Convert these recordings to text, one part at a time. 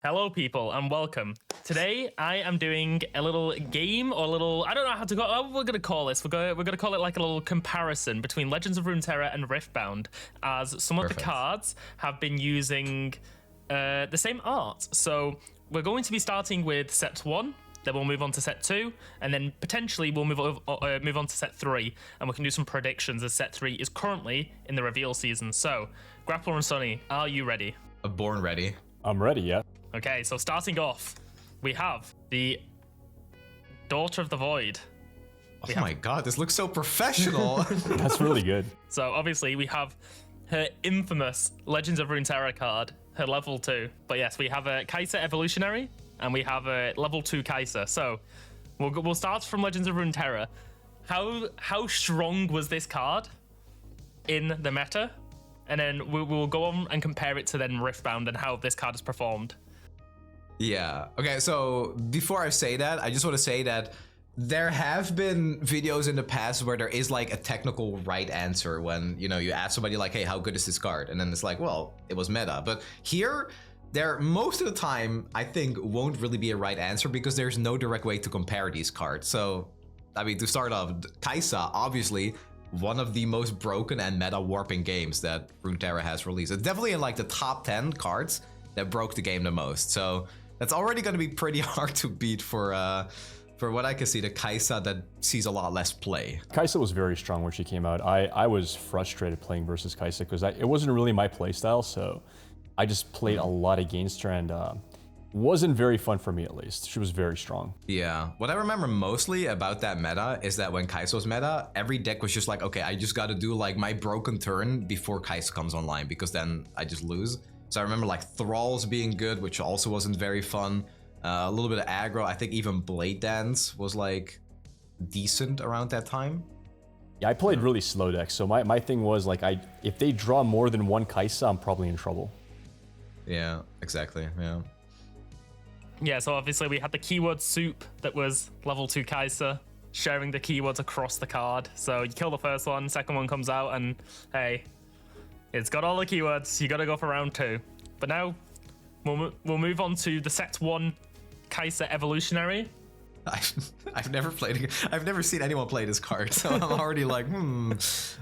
Hello people and welcome. Today I am doing a little game or a little, I don't know how to call we're going to call this. We're going to call it like a little comparison between Legends of Runeterra and Riftbound, as some of the cards have been using the same art. So we're going to be starting with set 1, then we'll move on to set 2, and then potentially we'll move on to set 3, and we can do some predictions as set 3 is currently in the reveal season. So Grappler and Snnuy, are you ready? Born ready. I'm ready, yeah. Okay, so starting off, we have the Daughter of the Void. Oh my god, this looks so professional. That's really good. So obviously we have her infamous Legends of Runeterra card, her level 2. But yes, we have a Kai'Sa Evolutionary, and we have a level 2 Kai'Sa. So we'll start from Legends of Runeterra. How strong was this card in the meta? And then we'll go on and compare it to then Riftbound and how this card has performed. Yeah. Okay, so before I say that, I just want to say that there have been videos in the past where there is like a technical right answer when, you know, you ask somebody like, hey, how good is this card? And then it's like, well, it was meta. But here, there most of the time, I think won't really be a right answer because there's no direct way to compare these cards. So, I mean, to start off, Kai'Sa, obviously, one of the most broken and meta warping games that Runeterra has released. It's definitely in like the top 10 cards that broke the game the most. So that's already going to be pretty hard to beat for what I can see, the Kai'Sa that sees a lot less play. Kai'Sa was very strong when she came out. I was frustrated playing versus Kai'Sa because it wasn't really my playstyle, so I just played a lot against her and wasn't very fun for me, at least. She was very strong. Yeah. What I remember mostly about that meta is that when Kai'Sa was meta, every deck was just like, okay, I just got to do like my broken turn before Kai'Sa comes online because then I just lose. So I remember like Thralls being good, which also wasn't very fun. A little bit of aggro. I think even Blade Dance was like decent around that time. Yeah, I played really slow decks, so my thing was like, if they draw more than one Kai'Sa, I'm probably in trouble. Yeah, exactly. Yeah. Yeah, so obviously we had the keyword soup that was level 2 Kai'Sa, sharing the keywords across the card. So you kill the first one, second one comes out, and hey, it's got all the keywords. You gotta go for round 2. But now we'll move on to the set 1 Kai'Sa Evolutionary. I've never seen anyone play this card, so I'm already like,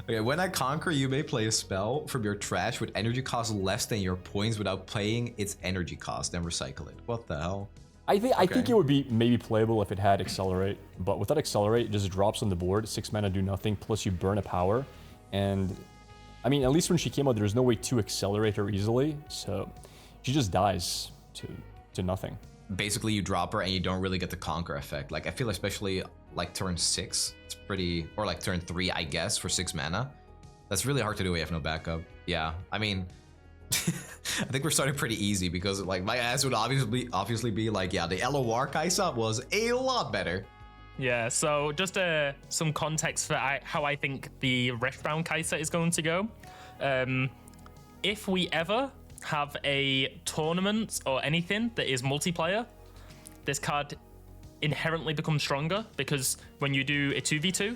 Okay, when I conquer, you may play a spell from your trash with energy cost less than your points without paying its energy cost, then recycle it. What the hell? I think it would be maybe playable if it had Accelerate, but without Accelerate, it just drops on the board, 6 mana, do nothing, plus you burn a power. And I mean, at least when she came out, there was no way to accelerate her easily, so she just dies to nothing. Basically, you drop her and you don't really get the conquer effect. Like, I feel especially like turn 6, it's pretty, or like turn 3, I guess, for 6 mana. That's really hard to do when you have no backup. Yeah, I mean, I think we're starting pretty easy because like my answer would obviously be like, yeah, the LOR Kai'Sa was a lot better. Yeah, so just some context for how I think the Riftbound Kai'Sa is going to go. If we ever have a tournament or anything that is multiplayer, this card inherently becomes stronger because when you do a 2v2,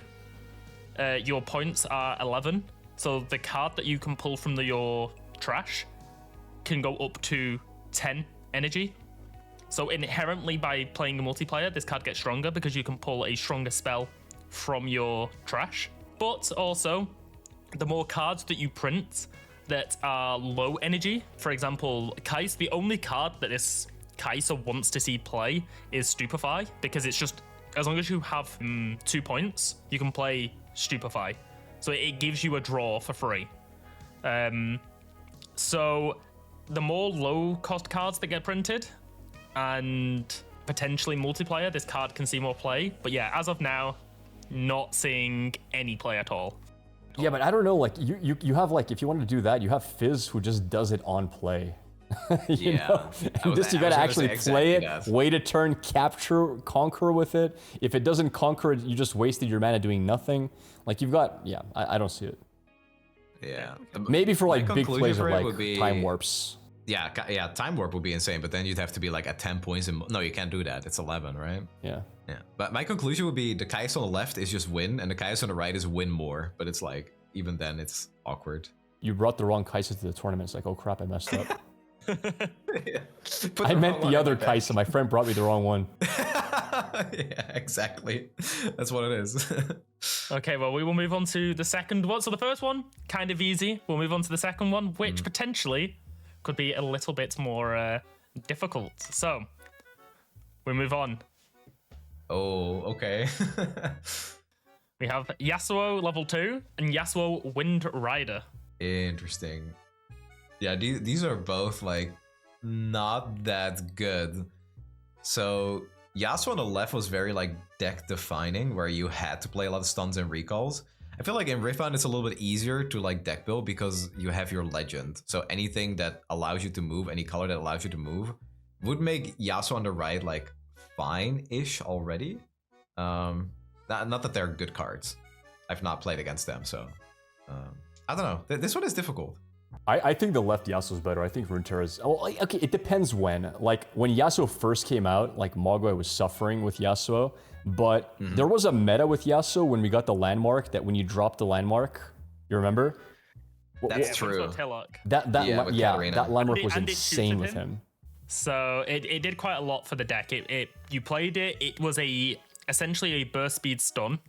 your points are 11. So the card that you can pull from your trash can go up to 10 energy. So inherently by playing a multiplayer, this card gets stronger because you can pull a stronger spell from your trash. But also, the more cards that you print that are low energy, for example, Kai'Sa, the only card that this Kai'Sa wants to see play is Stupefy, because it's just, as long as you have 2 points, you can play Stupefy. So it gives you a draw for free. So the more low cost cards that get printed, and potentially multiplayer, this card can see more play. But yeah, as of now, not seeing any play at all. Yeah, but I don't know, like, you have, like, if you want to do that, you have Fizz who just does it on play. you know? And this, you gotta actually play it, wait a turn, conquer with it. If it doesn't conquer it, you just wasted your mana doing nothing. Like, you've got, yeah, I don't see it. Yeah. Maybe for, like, big plays of, like, time warps. Yeah, time warp would be insane, but then you'd have to be, like, at 10 points. No, you can't do that. It's 11, right? Yeah. Yeah, but my conclusion would be the Kai'Sa on the left is just win, and the Kai'Sa on the right is win more. But it's like, even then, it's awkward. You brought the wrong Kai'Sa to the tournament. It's like, oh crap, I messed up. Yeah. I meant the other Kaisa. My friend brought me the wrong one. Yeah, exactly. That's what it is. Okay, well, we will move on to the second one. So the first one, kind of easy. We'll move on to the second one, which potentially could be a little bit more difficult. So we move on. Oh, okay. We have Yasuo level 2 and Yasuo Wind Rider. Interesting. Yeah, these are both like not that good. So Yasuo on the left was very like deck defining, where you had to play a lot of stuns and recalls. I feel like in Riftbound it's a little bit easier to like deck build because you have your legend. So anything that allows you to move, any color that allows you to move, would make Yasuo on the right like fine-ish already. Not that they're good cards. I've not played against them, so I don't know. This one is difficult. I think the left Yasuo is better. I think Runeterra is... Well, okay, it depends when. Like, when Yasuo first came out, like, Mogwai was suffering with Yasuo, but there was a meta with Yasuo when we got the landmark, that when you dropped the landmark, you remember? That's true. That landmark was insane with him. So it did quite a lot for the deck. You played it. It was essentially a burst speed stun.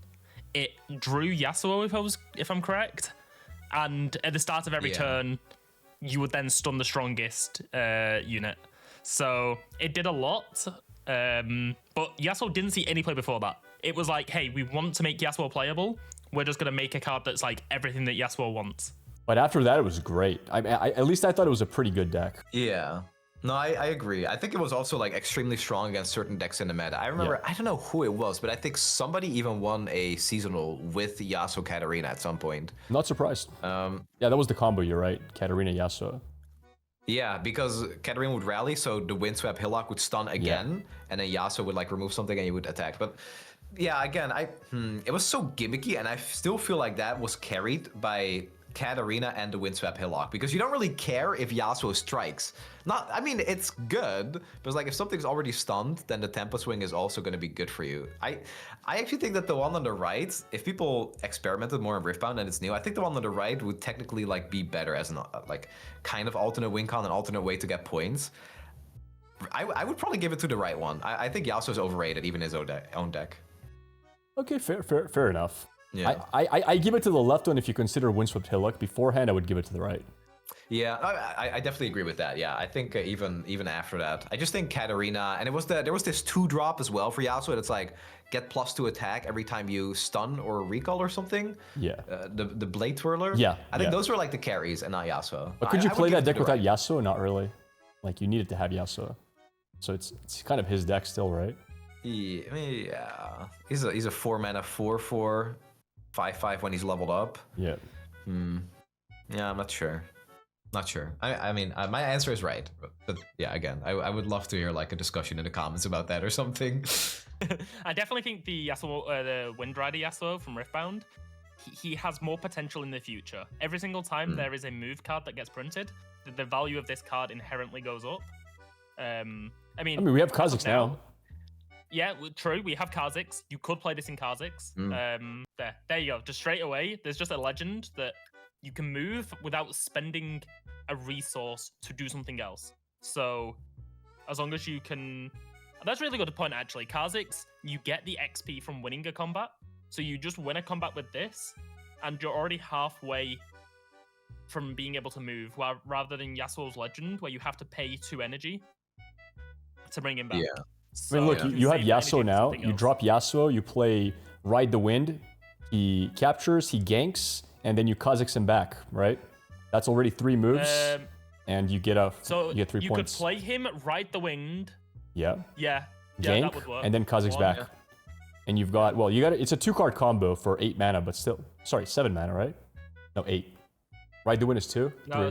It drew Yasuo, if I'm correct. And at the start of every turn, you would then stun the strongest unit. So it did a lot. But Yasuo didn't see any play before that. It was like, hey, we want to make Yasuo playable. We're just going to make a card that's like everything that Yasuo wants. But after that, it was great. At least I thought it was a pretty good deck. Yeah. No, I agree. I think it was also like extremely strong against certain decks in the meta. I remember, I don't know who it was, but I think somebody even won a seasonal with Yasuo Katarina at some point. Not surprised. Yeah, that was the combo, you're right. Katarina, Yasuo. Yeah, because Katarina would rally, so the Windswept Hillock would stun again, and then Yasuo would like remove something and he would attack. But yeah, again, it was so gimmicky, and I still feel like that was carried by Katarina and the Windswept Hillock, because you don't really care if Yasuo strikes. I mean, it's good, but like if something's already stunned, then the Tempo Swing is also going to be good for you. I actually think that the one on the right, if people experimented more in Riftbound and it's new, I think the one on the right would technically like be better as an like kind of alternate win con, an alternate way to get points. I would probably give it to the right one. I think Yasuo's overrated, even his own deck. Okay, fair enough. Yeah. I give it to the left one if you consider Windswept Hillock. Beforehand, I would give it to the right. Yeah, I definitely agree with that. Yeah, I think even after that, I just think Katarina, and there was this 2-drop as well for Yasuo. It's like get +2 attack every time you stun or recall or something. Yeah. The Blade Twirler. Yeah. I think those were like the carries and not Yasuo. But could you play that deck without Yasuo? Not really. Like you needed to have Yasuo, so it's kind of his deck still, right? Yeah. He's a 4-mana 4/4, 5/5 when he's leveled up. Yeah. Yeah, I'm not sure. Not sure. I mean, my answer is right. But yeah, again, I would love to hear like a discussion in the comments about that or something. I definitely think the Yasuo, the Wind Rider Yasuo from Riftbound, he has more potential in the future. Every single time there is a move card that gets printed, the value of this card inherently goes up. I mean, we have Kha'Zix now. Yeah, true. We have Kha'Zix. You could play this in Kha'Zix. There you go. Just straight away, there's just a legend that you can move without spending a resource to do something else. So, as long as you can... That's a really good point, actually. Kha'Zix, you get the XP from winning a combat. So you just win a combat with this, and you're already halfway from being able to move, rather than Yasuo's legend, where you have to pay 2 energy to bring him back. Yeah. So, I mean, look, you have Yasuo now. You drop Yasuo, you play Ride the Wind. He captures, he ganks, and then you Kha'Zix him back, right? That's already 3 moves, and you get 3 points. You could play him, Ride the Wind. Yeah. Yeah. Gank, that would work. and then Kha'Zix back. Yeah. And you've got, it's a 2-card combo for 8 mana, but still, sorry, 7 mana, right? No, 8. Ride the Wind is 2? No,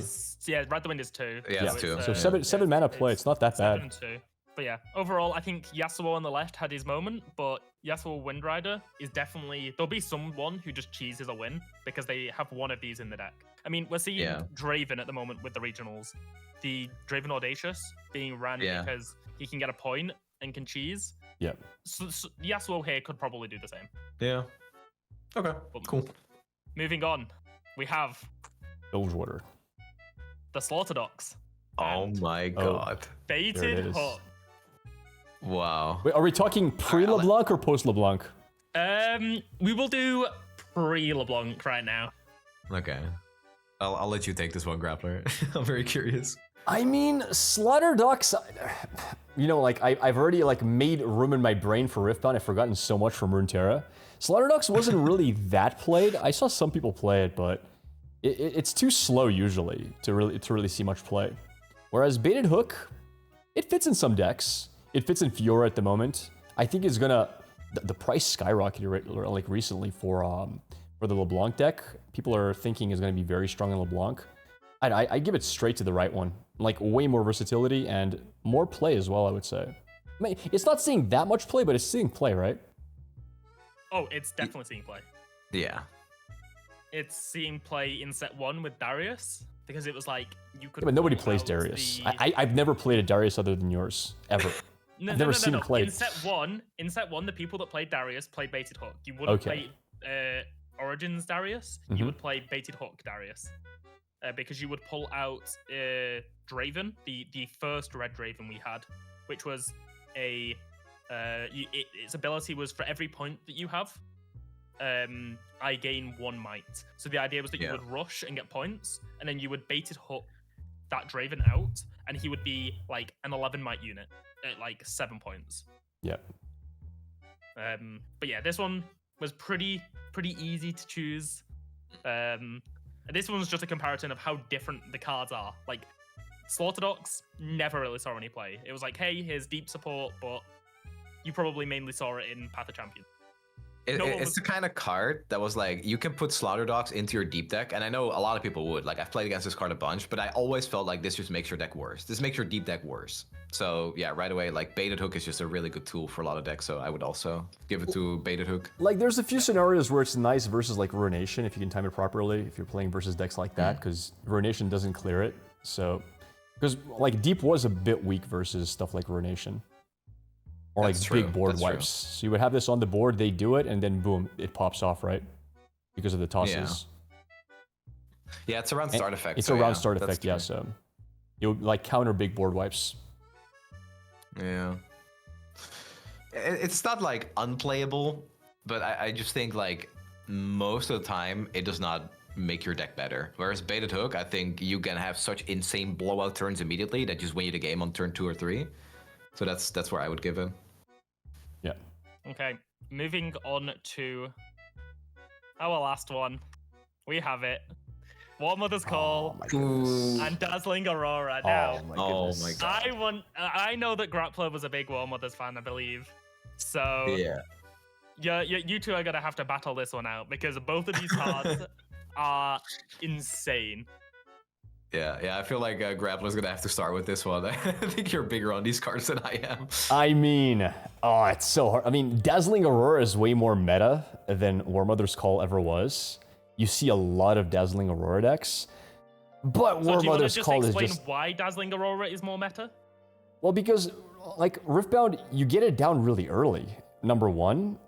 Ride the Wind is 2. Yeah, it's 2. So 7 mana play, it's not that bad. 7 and 2. But yeah, overall, I think Yasuo on the left had his moment, but Yasuo Wind Rider is definitely... There'll be someone who just cheeses a win because they have one of these in the deck. I mean, we're seeing Draven at the moment with the regionals. The Draven Audacious being ran because he can get a point and can cheese. Yeah. So Yasuo here could probably do the same. Yeah. Okay, cool. Moving on, we have... Bilgewater. The Slaughter Dogs. Oh my god. Baited hook. Wow. Wait, are we talking pre-LeBlanc or post-LeBlanc? We will do pre-LeBlanc right now. Okay. I'll let you take this one, Grappler. I'm very curious. I mean, Slaughter Dogs, you know, like I've already like made room in my brain for Riftbound. I've forgotten so much from Runeterra. Slaughter Dogs wasn't really that played. I saw some people play it, but it's too slow usually to really see much play. Whereas Baited Hook, it fits in some decks. It fits in Fiora at the moment. I think it's gonna the price skyrocketed like recently for the LeBlanc deck. People are thinking is gonna be very strong in LeBlanc. I give it straight to the right one. Like way more versatility and more play as well, I would say. I mean, it's not seeing that much play, but it's seeing play, right? Oh, it's definitely seeing play. Yeah. It's seeing play in set 1 with Darius, because it was like you could. Yeah, but nobody plays Darius. I've never played a Darius other than yours, ever. I've never seen him play. In set one, the people that played Darius played Baited Hook. You wouldn't play Origins Darius. You would play Baited Hook Darius. Because you would pull out Draven, the first red Draven we had, which was its ability was for every point that you have, I gain 1 might. So the idea was that you would rush and get points, and then you would Baited Hook that Draven out, and he would be like an 11 might unit at like 7 points. Yep. But yeah, this one was pretty easy to choose. This one's just a comparison of how different the cards are. Like, Slaughter Dogs never really saw any play. It was like, hey, here's deep support, but you probably mainly saw it in Path of Champions. It's the kind of card that was like, you can put Slaughter Dogs into your deep deck, and I know a lot of people would. Like, I've played against this card a bunch, but I always felt like this just makes your deck worse. This makes your deep deck worse. So yeah, right away, like Baited Hook is just a really good tool for a lot of decks, so I would also give it to Baited Hook. Like, there's a few scenarios where it's nice versus like Ruination, if you can time it properly, if you're playing versus decks like that, because Ruination doesn't clear it. So, because like Deep was a bit weak versus stuff like Ruination. Or like big board wipes. So you would have this on the board, they do it, and then boom, it pops off, right? Because of the tosses. Yeah, it's around start effect. It's around start effect, yeah, so it would like counter big board wipes. Yeah. It's not like unplayable, but I just think like most of the time it does not make your deck better. Whereas Baited Hook, I think you can have such insane blowout turns immediately that just win you the game on turn 2 or 3. So that's where I would give it. Yeah. Okay, moving on to our last one. We have it. War Mother's Call and Dazzling Aurora. Now, oh my god. I know that Grappler was a big War Mother's fan, I believe. So yeah, you two are gonna have to battle this one out because both of these cards are insane. Yeah, I feel like Grappler's gonna have to start with this one. I think you're bigger on these cards than I am. I mean, it's so hard. I mean, Dazzling Aurora is way more meta than War Mother's Call ever was. You see a lot of Dazzling Aurora decks, but War Mother's Call is just... explain why Dazzling Aurora is more meta? Well, because, like, Riftbound, you get it down really early, number one.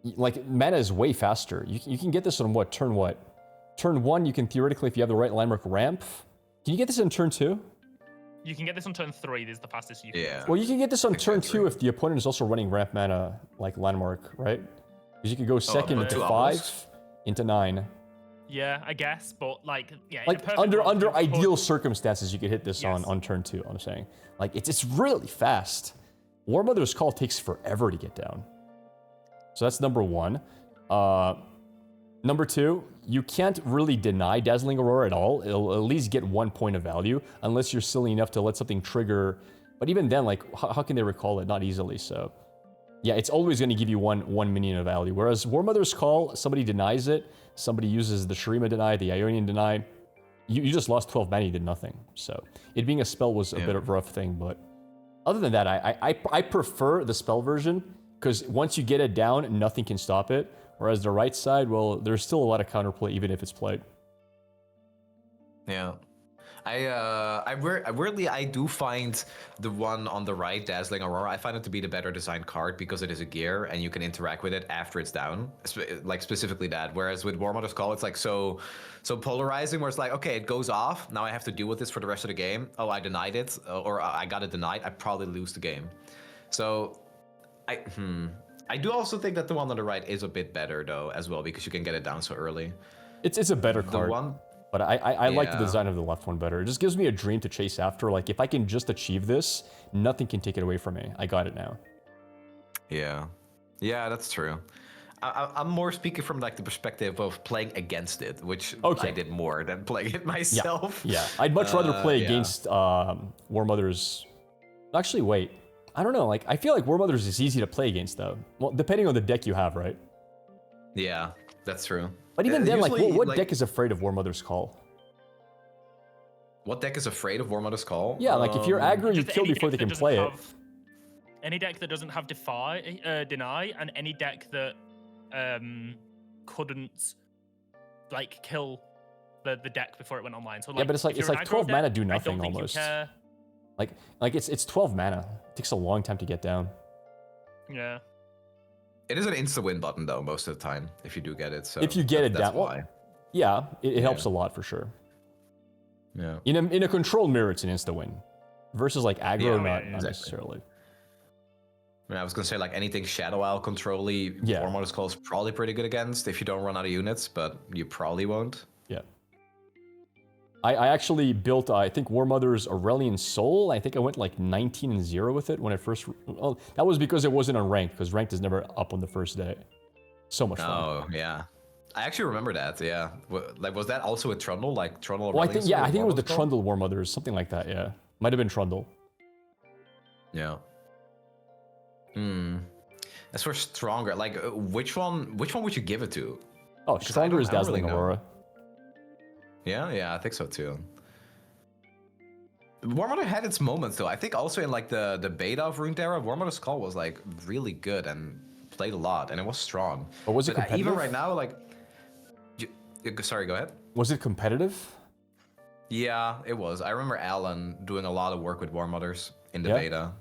Like, mana is way faster. You can get this on turn what? Turn 1, you can theoretically, if you have the right landmark, ramp. Can you get this on turn 2? You can get this on turn 3, this is the fastest you can get. Well, you can get this on turn 2 if the opponent is also running ramp mana, like landmark, right? Because you could go second into 5, into 9. Yeah, I guess, but like, yeah. Like, under ideal circumstances, you could hit this on turn 2, I'm saying. Like, it's really fast. War Mother's Call takes forever to get down. So that's number 1. Number 2, you can't really deny Dazzling Aurora at all. It'll at least get 1 point of value, unless you're silly enough to let something trigger. But even then, like, how can they recall it? Not easily, so... Yeah, it's always going to give you one minion of value. Whereas War Mother's Call, somebody denies it, somebody uses the Shurima deny, the Ionian deny. You just lost 12 mana, you did nothing. So, it being a spell was a bit of a rough thing, but... Other than that, I prefer the spell version, because once you get it down, nothing can stop it. Whereas the right side, well, there's still a lot of counterplay, even if it's played. Yeah. Weirdly I do find the one on the right, Dazzling Aurora, I find it to be the better designed card because it is a gear and you can interact with it after it's down, like specifically that. Whereas with War Mother's Call, it's like so polarizing, where it's like, okay, it goes off, now I have to deal with this for the rest of the game. Oh, I denied it, or I got it denied. I probably lose the game. So I do also think that the one on the right is a bit better though as well, because you can get it down so early. It's a better card. But I like the design of the left one better. It just gives me a dream to chase after. Like, if I can just achieve this, nothing can take it away from me. I got it now. Yeah, that's true. I'm more speaking from like the perspective of playing against it, which I did more than playing it myself. Yeah. I'd much rather play against War Mothers. Actually, wait. I don't know. Like, I feel like War Mothers is easy to play against, though. Well, depending on the deck you have, right? Yeah, that's true. But even then, like, what deck is afraid of War Mother's Call? What deck is afraid of War Mother's Call? Yeah, like if you're aggro, you kill before they can play it. Any deck that doesn't have deny, and any deck that couldn't like kill the deck before it went online. So like, yeah, but it's like 12 mana do nothing almost. Like it's 12 mana. It takes a long time to get down. Yeah. It is an insta-win button, though, most of the time, if you do get it. So if you get it down, well, yeah, it helps a lot for sure. Yeah. In a controlled mirror, it's an insta-win. Versus like aggro, not necessarily. I mean, I was gonna say like anything Shadow Owl control-y, War Mother's Call is probably pretty good against if you don't run out of units, but you probably won't. Yeah. I actually built, I think, War Mother's Aurelian Soul. I think I went like 19-0 with it when I first... Well, that was because it wasn't on ranked, because ranked is never up on the first day. So much fun. Oh, yeah. I actually remember that, yeah. Like, was that also a Trundle? Like, Trundle Well, I think it was the Trundle War Mothers, something like that, yeah. Might have been Trundle. Yeah. As for stronger, like, which one would you give it to? Oh, stronger is Dazzling Aurora. Yeah, I think so too. War Mother had its moments though. I think also in like the beta of Runeterra, War Mother's Call was like really good and played a lot, and it was strong. But was it competitive? Even right now, like, sorry, go ahead. Was it competitive? Yeah, it was. I remember Alan doing a lot of work with War Mothers in the beta.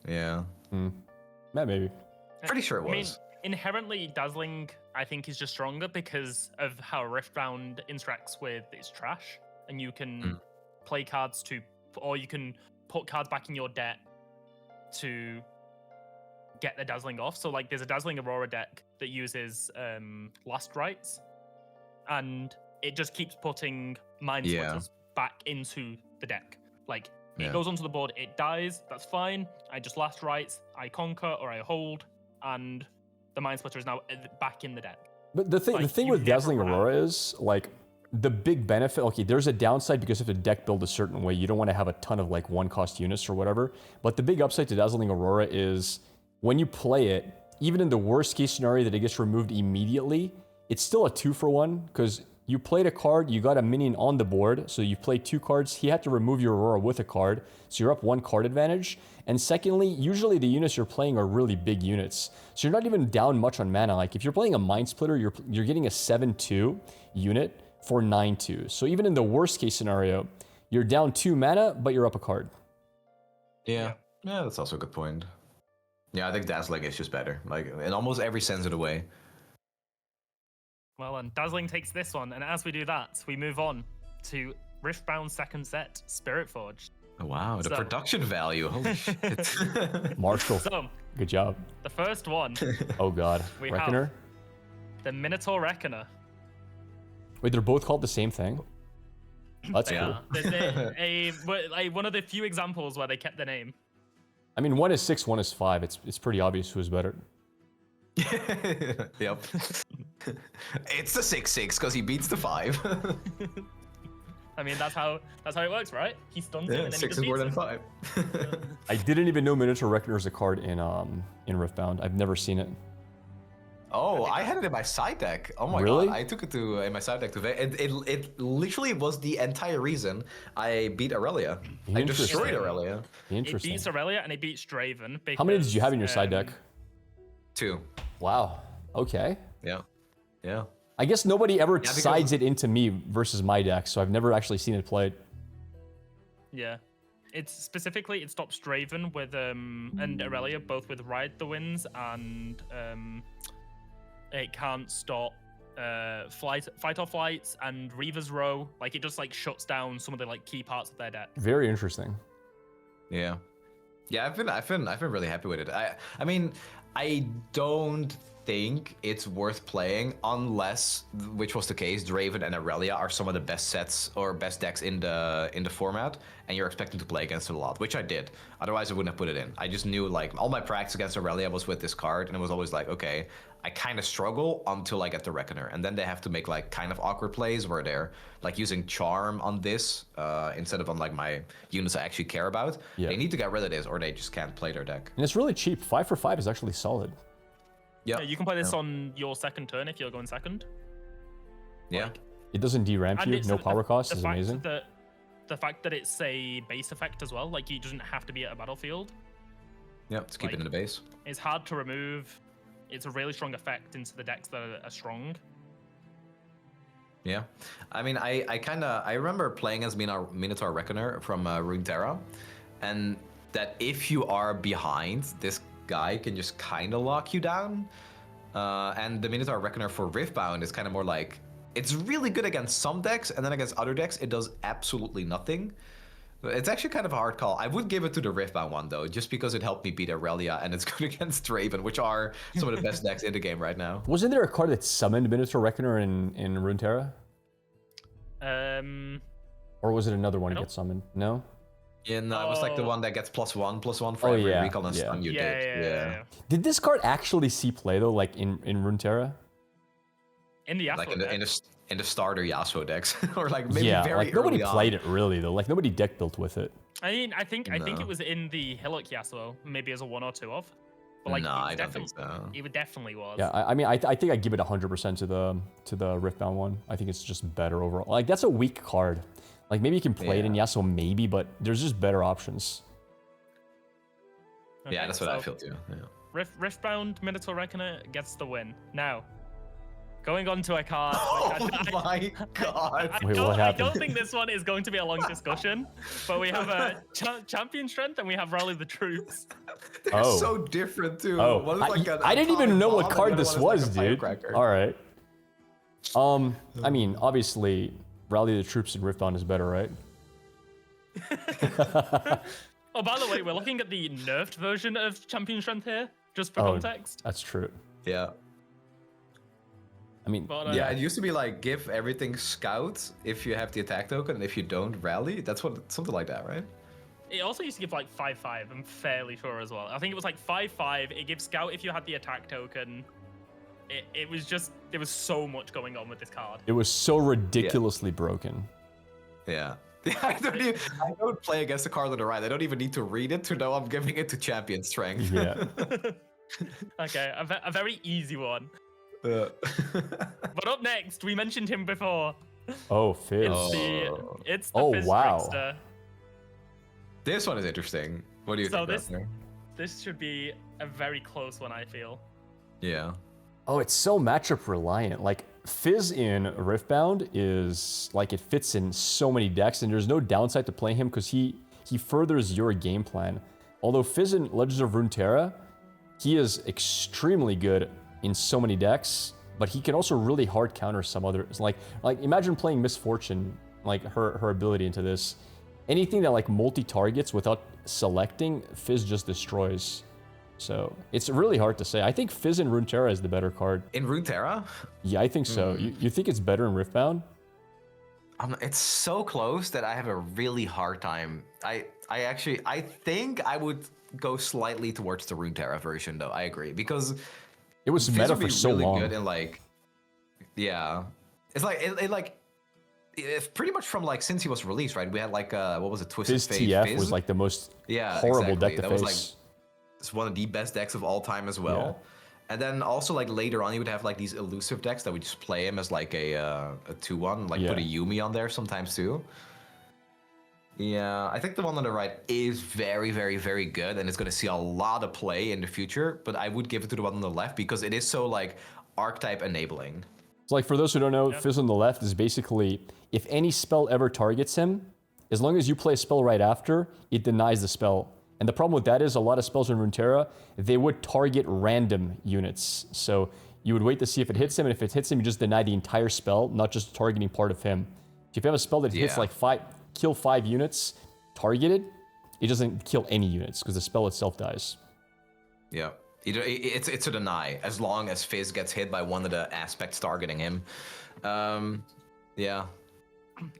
Yeah. Yeah, maybe. Pretty sure it was. I mean, inherently, Dazzling, I think, is just stronger because of how Riftbound interacts with its trash, and you can play cards or you can put cards back in your deck to get the Dazzling off. So, like, there's a Dazzling Aurora deck that uses Last Rites, and it just keeps putting Mind Splitters back into the deck. Like, it goes onto the board, it dies, that's fine. I just Last Rites, I conquer, or I hold, and the Mind Splitter is now back in the deck. But the thing with Dazzling Aurora is, like, the big benefit, okay, there's a downside because if the deck built a certain way, you don't want to have a ton of, like, one-cost units or whatever. But the big upside to Dazzling Aurora is, when you play it, even in the worst-case scenario that it gets removed immediately, it's still a 2-for-1, because you played a card, you got a minion on the board, so you played 2 cards. He had to remove your Aurora with a card, so you're up 1 card advantage. And secondly, usually the units you're playing are really big units, so you're not even down much on mana. Like, if you're playing a Mind Splitter, you're getting a 7-2 unit for 9-2. So even in the worst case scenario, you're down 2 mana, but you're up a card. Yeah, that's also a good point. Yeah, I think Dazzling is just better, like, in almost every sense of the way. Well, and Dazzling takes this one, and as we do that, we move on to Riftbound second set, Spirit Forge. Oh, wow, the production value, holy shit. Marshall, good job. The first one. Oh god, Reckoner? Have the Minotaur Reckoner. Wait, they're both called the same thing? That's cool. There's one of the few examples where they kept the name. I mean, one is 6, one is 5. It's pretty obvious who's better. Yep. It's the 6/6 because he beats the 5. I mean, that's how it works, right? He stuns him and then 6 he is more than him. 5. I didn't even know Minotaur Reckoner is a card in Riftbound. I've never seen it. Oh, I had it in my side deck. Oh my god, I took it to in my side deck today. It literally was the entire reason I beat Aurelia. I destroyed Aurelia. Interesting. It beats Aurelia and it beats Draven. How many did you have in your side deck? 2. Wow. Okay. Yeah. I guess nobody ever sides it into me versus my deck, so I've never actually seen it played. Yeah. It's specifically, it stops Draven with and Aurelia both with Ride the Winds, and it can't stop fight or flights and Reaver's Row. Like, it just like shuts down some of the like key parts of their deck. Very interesting. Yeah. Yeah, I've been really happy with it. I mean, I don't think it's worth playing unless, which was the case, Draven and Aurelia are some of the best sets or best decks in the format, and you're expecting to play against it a lot, which I did. Otherwise, I wouldn't have put it in. I just knew like all my practice against Aurelia was with this card, and it was always like, okay, I kind of struggle until I get the Reckoner, and then they have to make like kind of awkward plays where they're like using Charm on this instead of on like my units I actually care about. Yeah. They need to get rid of this, or they just can't play their deck. And it's really cheap. 5 for 5 is actually solid. Yeah, you can play this on your second turn if you're going second. Yeah. Like, it doesn't deramp you, no power cost is fact amazing. That, the fact that it's a base effect as well, like, it doesn't have to be at a battlefield. Yeah, let's keep it in the base. It's hard to remove. It's a really strong effect into the decks that are strong. Yeah, I mean, I remember playing as Minotaur Reckoner from Runeterra, and that if you are behind, this guy can just kind of lock you down. And the Minotaur Reckoner for Riftbound is kind of more like, it's really good against some decks, and then against other decks, it does absolutely nothing. It's actually kind of a hard call. I would give it to the Riftbound one, though, just because it helped me beat Aurelia, and it's good against Draven, which are some of the best decks in the game right now. Wasn't there a card that summoned Minotaur Reckoner in Runeterra? Or was it another one that gets summoned? No? Yeah, no, it was like the one that gets +1/+1 for every recall and stun you did. Yeah. Did this card actually see play, though, like in Runeterra? In the Yasuo like deck. in the starter Yasuo decks, or like maybe very like nobody early played on. it really though. Like nobody deck built with it. I mean, I think it was in the Hillock Yasuo, maybe as a 1 or 2 of. But like, no, I don't think so. It definitely was. Yeah, I mean, I think I give it 100% to the Riftbound one. I think it's just better overall. Like that's a weak card. Like maybe you can play it in Yasuo, maybe, but there's just better options. Okay, yeah, that's what I feel too. Yeah. Riftbound Minotaur Reckoner gets the win. Now, going on to a card. Oh my god! I don't think this one is going to be a long discussion, but we have a champion strength and we have rally the troops. They're so different too. Oh, one is like I didn't even know what card this was, dude. Firecracker. All right. I mean, obviously, rally the troops in Riftbound is better, right? Oh, by the way, we're looking at the nerfed version of champion strength here, just for context. That's true. Yeah. I mean, But, yeah, it used to be like give everything scout if you have the attack token, and if you don't, rally. That's something like that, right? It also used to give like 5/5. I'm fairly sure as well. I think it was like 5/5. It gives scout if you had the attack token. It was just, there was so much going on with this card. it was so ridiculously broken. Yeah. I don't play against the card on the right. I don't even need to read it to know I'm giving it to champion strength. Yeah. Okay, a very easy one. But up next, we mentioned him before. Oh, Fizz. It's the Fizz Trickster. This one is interesting. What do you think, Runeterra? This should be a very close one, I feel. Yeah. Oh, it's so matchup reliant. Like Fizz in Riftbound is like it fits in so many decks, and there's no downside to playing him because he furthers your game plan. Although Fizz in Legends of Runeterra, he is extremely good in so many decks, but he can also really hard counter some others. Like imagine playing Misfortune, like her ability into this. Anything that like multi-targets without selecting, Fizz just destroys. So it's really hard to say. I think Fizz in Runeterra is the better card. In Runeterra? Yeah, I think so. You think it's better in Riftbound? It's so close that I have a really hard time. I think I would go slightly towards the Runeterra version, though. I agree, because it was meta for so really long. Good and like, yeah, it's like it's pretty much from like since he was released, right? We had like what was it, Twisted Fate? TF Fizz was like the most horrible deck to face. Was like, it's one of the best decks of all time as well. Yeah. And then also like later on, you would have like these elusive decks that would just play him as like a 2/1, like put a Yuumi on there sometimes too. Yeah, I think the one on the right is very, very, very good, and it's going to see a lot of play in the future. But I would give it to the one on the left because it is so like archetype enabling. So like for those who don't know, Fizz on the left is basically if any spell ever targets him, as long as you play a spell right after, it denies the spell. And the problem with that is a lot of spells in Runeterra, they would target random units. So you would wait to see if it hits him, and if it hits him, you just deny the entire spell, not just targeting part of him. If you have a spell that hits like kill 5 units targeted, it doesn't kill any units because the spell itself dies. Yeah, it's a deny as long as Fizz gets hit by one of the aspects targeting him. Yeah.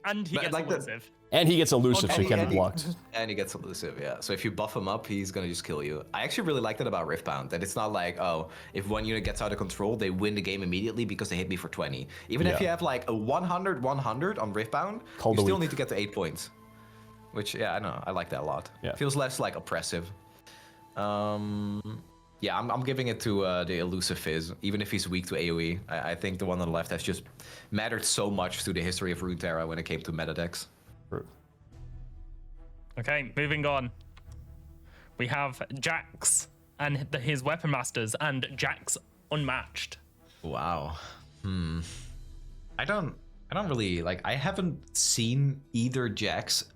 And he gets elusive. And he gets elusive, so he can't be blocked. And he gets elusive, yeah. So if you buff him up, he's gonna just kill you. I actually really like that about Riftbound, that it's not like, oh, if one unit gets out of control, they win the game immediately because they hit me for 20. Even if you have like a 100-100 on Riftbound, you still need to get to 8 points. Which, yeah, I know, I like that a lot. Yeah. Feels less like oppressive. Yeah, I'm giving it to the elusive Fizz, even if he's weak to AoE. I think the one on the left has just mattered so much to the history of Runeterra when it came to meta decks. Okay, moving on. We have Jax and his weapon masters, and Jax unmatched. Wow. I don't really like. I haven't seen either Jax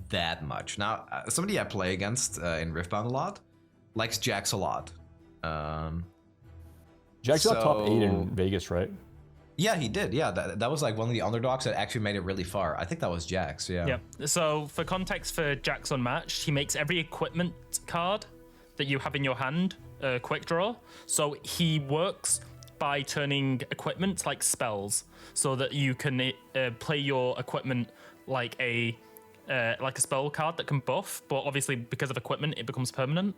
that much. Now, somebody I play against in Riftbound a lot likes Jax a lot. Jax got top 8 in Vegas, right? Yeah, he did. Yeah, that was like one of the underdogs that actually made it really far. I think that was Jax, yeah. Yeah, so for context for Jax Unmatched, he makes every equipment card that you have in your hand a quick draw. So he works by turning equipment like spells, so that you can play your equipment like a spell card that can buff, but obviously because of equipment, it becomes permanent.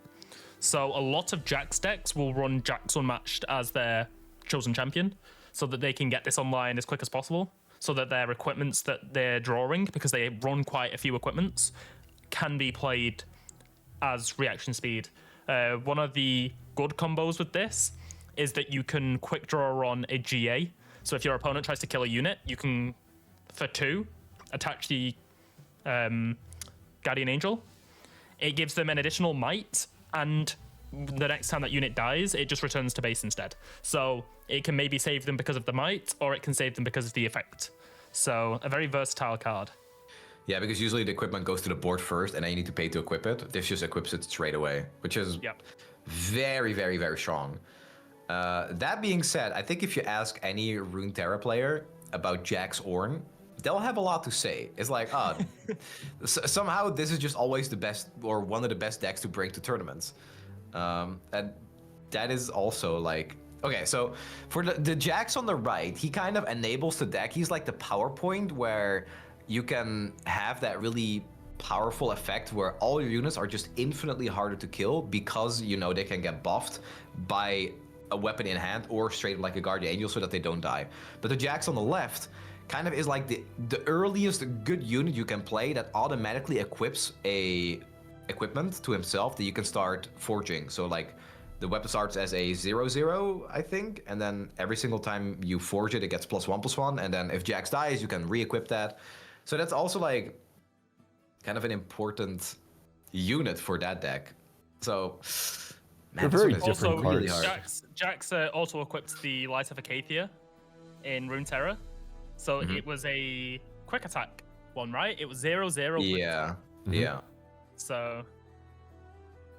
So a lot of Jax decks will run Jax Unmatched as their chosen champion, so that they can get this online as quick as possible, so that their equipments that they're drawing, because they run quite a few equipments, can be played as reaction speed. One of the good combos with this is that you can quick draw on a GA. So if your opponent tries to kill a unit, you can, for 2, attach the Guardian Angel. It gives them an additional might, and the next time that unit dies, it just returns to base instead. So it can maybe save them because of the might, or it can save them because of the effect. So a very versatile card. Yeah, because usually the equipment goes to the board first, and then you need to pay to equip it. This just equips it straight away, which is very, very, very strong. That being said, I think if you ask any Runeterra player about Jax Ornn, they'll have a lot to say. It's like, somehow this is just always the best, or one of the best decks to bring to tournaments. And that is also like, okay, so for the Jax on the right, he kind of enables the deck. He's like the PowerPoint where you can have that really powerful effect where all your units are just infinitely harder to kill because you know they can get buffed by a weapon in hand or straight like a Guardian Angel so that they don't die. But the Jax on the left kind of is like the earliest good unit you can play that automatically equips a equipment to himself that you can start forging. So like the weapon starts as a 0/0, I think, and then every single time you forge it, it gets +1/+1, and then if Jax dies, you can re-equip that. So that's also like kind of an important unit for that deck. So man, they're very different cards. Really Jax also equipped the Light of Acacia in Runeterra. So it was a quick attack one, right? It was 0/0. Yeah, yeah. So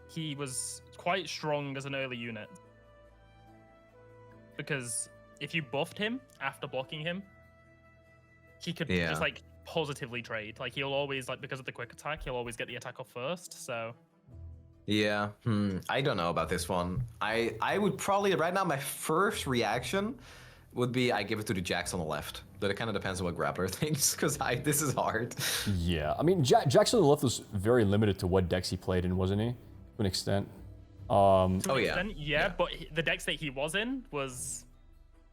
he was quite strong as an early unit. Because if you buffed him after blocking him, he could just like positively trade. Like he'll always, like, because of the quick attack, he'll always get the attack off first. So yeah, I don't know about this one. I would probably, right now, my first reaction would be I give it to the Jax on the left. But it kind of depends on what Grappler thinks, because this is hard. Yeah, I mean, Jax on the left was very limited to what decks he played in, wasn't he? To an extent. To an extent, yeah, but the decks that he was in was...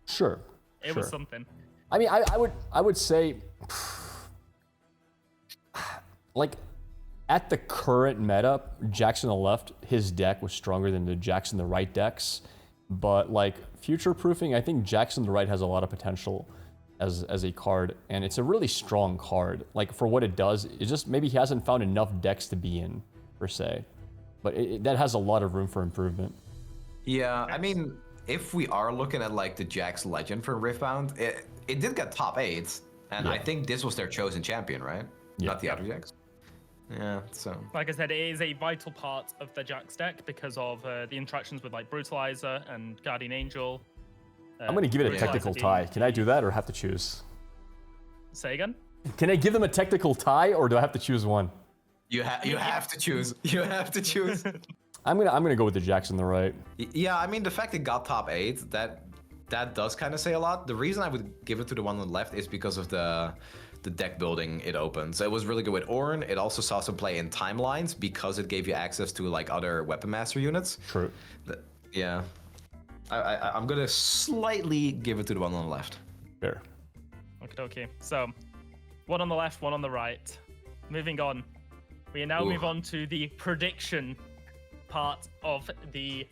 Sure. It was something. I mean, I would say... like, at the current meta, Jax on the left, his deck was stronger than the Jax on the right decks. But, like, future-proofing, I think Jax on the right has a lot of potential as a card, and it's a really strong card. Like, for what it does, it's just maybe he hasn't found enough decks to be in, per se. But that has a lot of room for improvement. Yeah, I mean, if we are looking at, like, the Jax Legend for Riftbound, it did get top 8, and I think this was their chosen champion, right? Not the other Jax? Yeah, so like I said, it is a vital part of the Jax deck because of the interactions with like Brutalizer and Guardian Angel. I'm gonna give it a technical tie. Can I do that or have to choose? Say again? Can I give them a technical tie or do I have to choose one? You have to choose. You have to choose. I'm gonna go with the Jax on the right. Yeah, I mean the fact it got top 8, that does kind of say a lot. The reason I would give it to the one on the left is because of the deck building it opens. It was really good with Ornn. It also saw some play in timelines because it gave you access to like other Weapon Master units. True. Yeah. I'm gonna slightly give it to the one on the left. Fair. Okay. So, one on the left, one on the right. Moving on. We now move on to the prediction part of the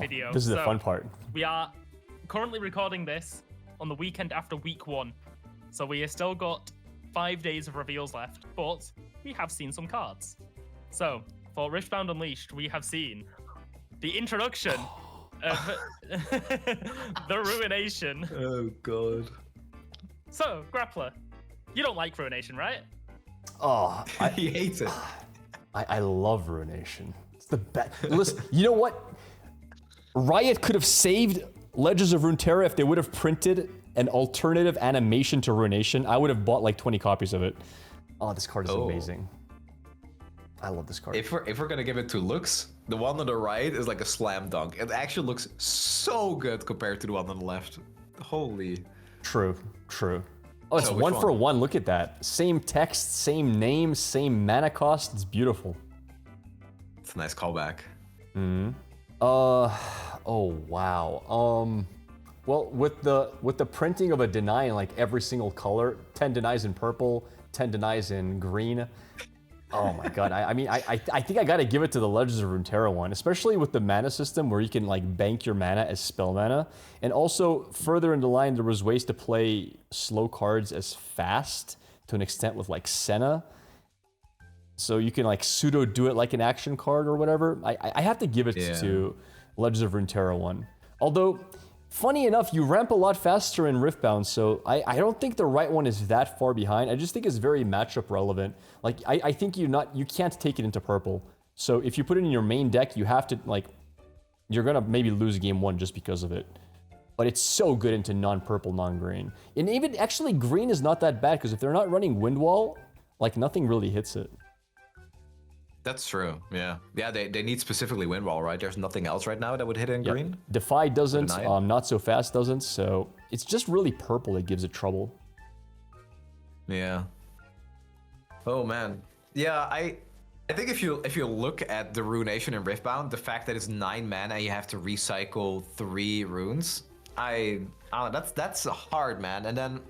video. This is the fun part. We are currently recording this on the weekend after week 1. So we have still got 5 days of reveals left, but we have seen some cards. So, for Riftbound Unleashed, we have seen the introduction of the Ruination. Oh, God. So, Grappler, you don't like Ruination, right? Oh, He hates it. I love Ruination. It's the best. Listen, you know what? Riot could have saved Legends of Runeterra if they would have printed an alternative animation to Ruination. I would have bought like 20 copies of it. Oh, this card is amazing. I love this card. If we're gonna give it to looks, the one on the right is like a slam dunk. It actually looks so good compared to the one on the left. Holy. True. Oh, it's one for one. Look at that. Same text, same name, same mana cost. It's beautiful. It's a nice callback. Oh wow. Well, with the printing of a deny in like every single color, 10 denies in purple, 10 denies in green. Oh my god. I mean, I think I gotta give it to the Legends of Runeterra one, especially with the mana system where you can like bank your mana as spell mana. And also further in the line, there was ways to play slow cards as fast to an extent with like Senna. So you can like pseudo do it like an action card or whatever. I have to give it to Legends of Runeterra one. Although, funny enough, you ramp a lot faster in Riftbound, so I don't think the right one is that far behind. I just think it's very matchup relevant. Like I think you can't take it into purple. So if you put it in your main deck, you have to like, you're gonna maybe lose game 1 just because of it. But it's so good into non-purple, non-green. And even actually green is not that bad because if they're not running Windwall, like nothing really hits it. That's true. Yeah. They need specifically Windwall, right? There's nothing else right now that would hit in green. Defy doesn't. Not so fast doesn't. So it's just really purple that gives it trouble. Yeah. Oh man. Yeah. I think if you look at the Ruination and Riftbound, the fact that it's 9 mana and you have to recycle 3 runes, I don't know, that's hard, man. And then,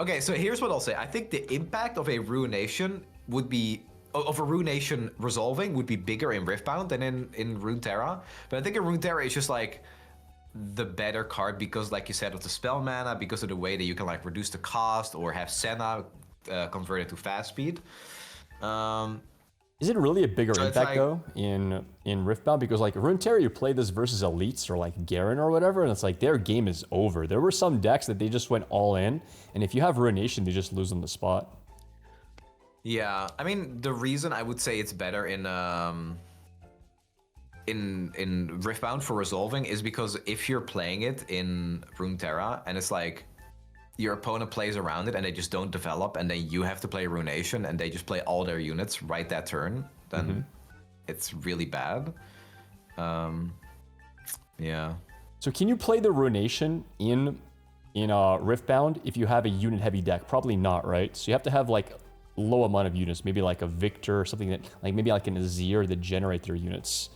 okay, so here's what I'll say. I think the impact of a Ruination would be. Of a Ruination resolving would be bigger in Riftbound than in Runeterra. But I think in Runeterra it's just like the better card because, like you said, of the spell mana, because of the way that you can like reduce the cost or have Senna converted to fast speed. Is it really a bigger impact though in Riftbound? Because like Runeterra, you play this versus elites or like Garen or whatever, and it's like their game is over. There were some decks that they just went all in, and if you have Ruination, they just lose on the spot. Yeah, I mean the reason I would say it's better in Riftbound for resolving is because if you're playing it in Runeterra and it's like your opponent plays around it and they just don't develop and then you have to play Ruination and they just play all their units right that turn, then it's really bad. Yeah. So can you play the Ruination in Riftbound if you have a unit heavy deck? Probably not, right? So you have to have like low amount of units, maybe like a Victor or something that like maybe like an Azir that generate their units.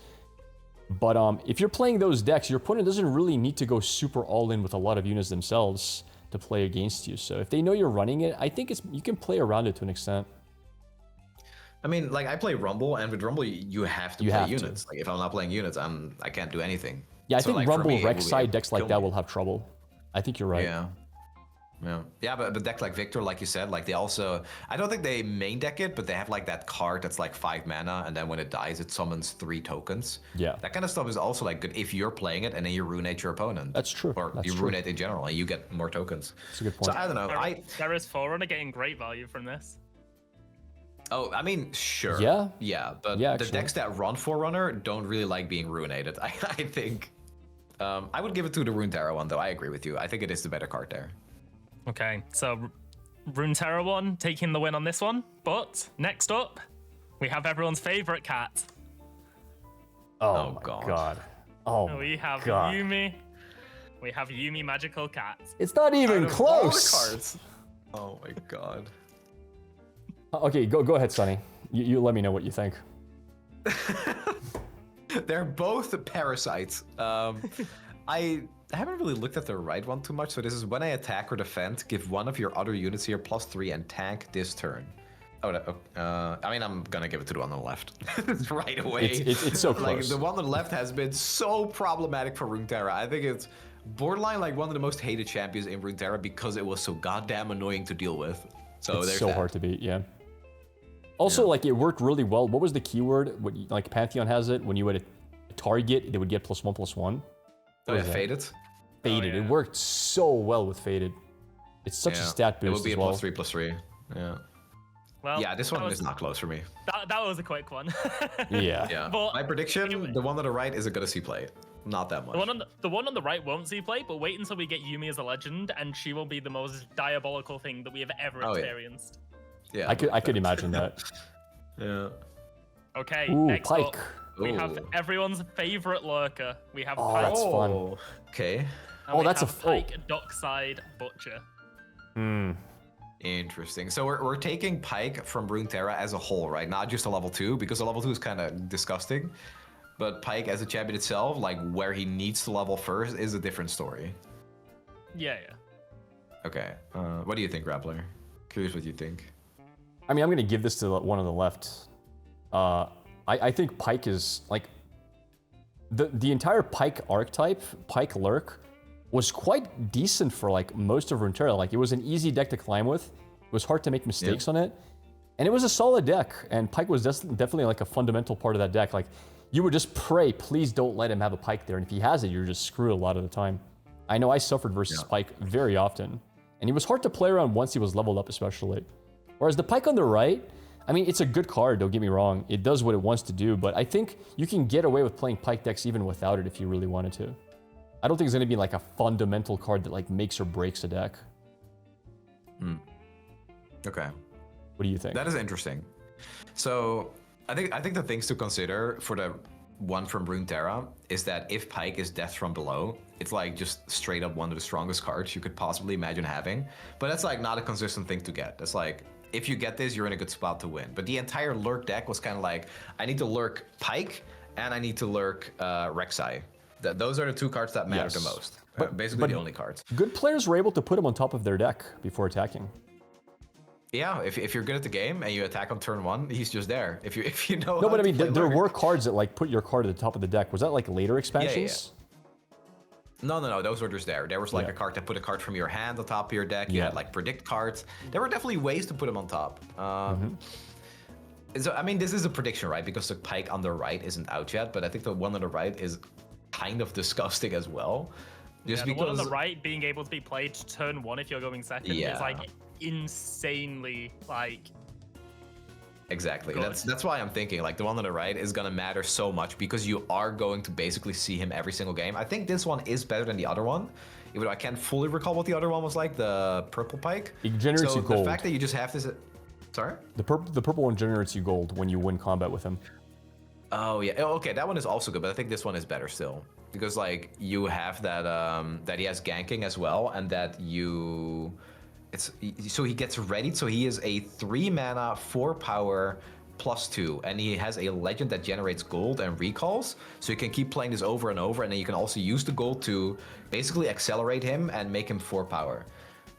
But if you're playing those decks, your opponent doesn't really need to go super all in with a lot of units themselves to play against you. So if they know you're running it, I think you can play around it to an extent. I mean, like I play Rumble, and with Rumble you have to play units. Like if I'm not playing units, I can't do anything. Yeah, I think like, Rumble Rek'Sai decks like that will have trouble. I think you're right. Yeah, but the deck like Victor, like you said, like they also, I don't think they main deck it, but they have like that card that's like 5 mana, and then when it dies, it summons 3 tokens. Yeah. That kind of stuff is also like good if you're playing it and then you ruinate your opponent. That's true. Or you ruinate in general and you get more tokens. That's a good point. So I don't know. There is Forerunner getting great value from this. Oh, I mean, sure. Yeah. Yeah, but Yeah, the actually. decks that run Forerunner don't really like being ruinated, I think. I would give it to the Runeterra one, though. I agree with you. I think it is the better card there. Okay, so Runeterra one taking the win on this one. But next up, we have everyone's favorite cat. Oh my god. Oh We have god. Yuumi. We have Yuumi Magical Cat. It's not even Out of all the close. cards. Oh my god. Okay, go ahead, Sonny. You let me know what you think. They're both parasites. I haven't really looked at the right one too much. So this is when I attack or defend, give one of your other units here +3 and tank this turn. I mean, I'm gonna give it to the one on the left right away. It's so close. Like the one on the left has been so problematic for Runeterra. I think it's borderline like one of the most hated champions in Runeterra because it was so goddamn annoying to deal with. So it's there's so that. hard to beat, yeah. Also, like, it worked really well. What was the keyword? Like, Pantheon has it. When you would target, it would get +1/+1. Oh, yeah, Faded. Faded. Oh, yeah. It worked so well with Faded. It's such a stat boost It would be as a well. +3/+3. Yeah. Well, Yeah, this one is not close for me. That was a quick one. Yeah. Yeah. But my prediction: anyway. the one on the right is gonna see play. Not that much. The one on the right won't see play, but wait until we get Yuumi as a legend, and she will be the most diabolical thing that we have ever experienced. Yeah. I could imagine that. Yeah. Okay, Ooh, next Pyke. up, we have everyone's favorite lurker. We have Oh, Pyke. that's fun. Okay. and Oh, we that's have a Pyke Dockside Butcher. Interesting. So we're taking Pyke from Runeterra as a whole, right? Not just a level 2, because a level 2 is kind of disgusting. But Pyke as a champion itself, like where he needs to level first, is a different story. Yeah. Okay. What do you think, Rappler? Curious what you think. I mean, I'm going to give this to the one on the left. I think Pyke is, like... The entire Pyke archetype, Pyke Lurk, was quite decent for, like, most of Runeterra. Like, it was an easy deck to climb with. It was hard to make mistakes on it. And it was a solid deck. And Pyke was definitely, like, a fundamental part of that deck. Like, you would just pray, please don't let him have a Pyke there. And if he has it, you're just screwed a lot of the time. I know I suffered versus Pyke very often. And he was hard to play around once he was leveled up, especially. Whereas the Pyke on the right, I mean, it's a good card, don't get me wrong. It does what it wants to do, but I think you can get away with playing Pyke decks even without it if you really wanted to. I don't think it's going to be like a fundamental card that like makes or breaks a deck. Okay. What do you think? That is interesting. So I think the things to consider for the one from Runeterra is that if Pyke is Death from Below, it's like just straight up one of the strongest cards you could possibly imagine having. But that's like not a consistent thing to get. That's like, if you get this, you're in a good spot to win. But the entire Lurk deck was kind of like, I need to Lurk Pyke and I need to Lurk Rek'Sai. Those are the two cards that matter the most. But basically the only cards. Good players were able to put him on top of their deck before attacking. Yeah, if you're good at the game and you attack on turn 1, he's just there. If you know. No, but I mean, there Lurk. were cards that like put your card at the top of the deck. Was that like later expansions? No, those were just there. There was like a card that put a card from your hand on top of your deck. You had like predict cards. There were definitely ways to put them on top. So I mean, this is a prediction, right? Because the Pyke on the right isn't out yet, but I think the one on the right is kind of disgusting as well. Just the because one on the right being able to be played turn 1 if you're going second is like insanely like. Exactly. That's why I'm thinking like the one on the right is gonna matter so much because you are going to basically see him every single game. I think this one is better than the other one, even though I can't fully recall what the other one was like. The purple Pyke. It generates you gold. The fact that you just have this. Sorry. The purple one generates you gold when you win combat with him. Oh yeah. Okay, that one is also good, but I think this one is better still because like you have that that he has ganking as well, and that you. So he gets readied, so he is a 3 mana, 4 power, +2, and he has a legend that generates gold and recalls, so you can keep playing this over and over, and then you can also use the gold to basically accelerate him and make him 4 power.